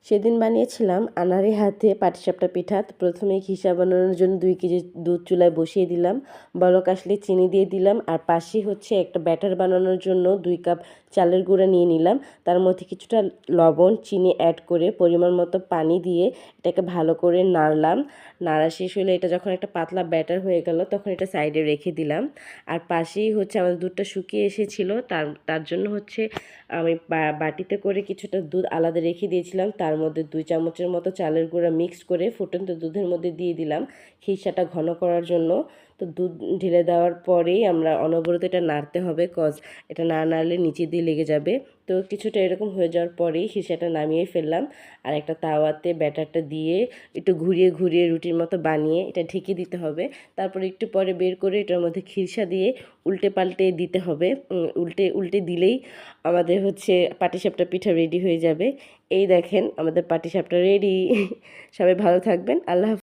সেদিন বানিয়েছিলাম আনাড়ি হাতে পাটিসাপটা পিঠা। তো প্রথমে খিসা বানানোর জন্য 2 কেজি দুধ চুলায় বসিয়ে দিলাম। বলক আসলে চিনি দিয়ে দিলাম। আর পাশেই হচ্ছে একটা ব্যাটার বানানোর জন্য 2 কাপ চালের গুঁড়া নিয়ে নিলাম। তার মধ্যে কিছুটা লবণ, চিনি অ্যাড করে পরিমাণ মতো পানি দিয়ে এটাকে ভালো করে নাড়লাম। নাড়া শেষ হলে এটা যখন একটা পাতলা ব্যাটার হয়ে গেল তখন এটা সাইডে রেখে দিলাম। আর পাশেই হচ্ছে আমার দুধটা শুকিয়ে এসেছিল, তার জন্য হচ্ছে আমি বাটিতে করে কিছুটা দুধ আলাদা রেখে দিয়েছিলাম। তার মধ্যে 2 চামচের মতো চালের গুঁড়া মিক্স করে ফুটন্ত দুধের মধ্যে দিয়ে দিলাম খিসাটা ঘন করার জন্য। তো দুধ ঢেলে দেওয়ার পরেই আমরা অনবরত এটা নাড়তে হবে, এটা না নাড়লে নিচে দিয়ে লেগে যাবে। তো কিছুটা এরকম হয়ে যাওয়ার পরেই খিসাটা নামিয়ে ফেললাম। আর একটা তাওয়াতে ব্যাটারটা দিয়ে একটু ঘুরিয়ে ঘুরিয়ে রুটির মতো বানিয়ে এটা ঢেকে দিতে হবে। তারপর একটু পরে বের করে এটার মধ্যে খিরসা দিয়ে উল্টে পাল্টে দিতে হবে। উল্টে উল্টে দিলেই আমাদের হচ্ছে পাটিসাপটা পিঠা রেডি হয়ে যাবে। এই দেখেন আমাদের পাটিসাপটা রেডি। সবাই ভালো থাকবেন। আল্লাহ হাফেজ।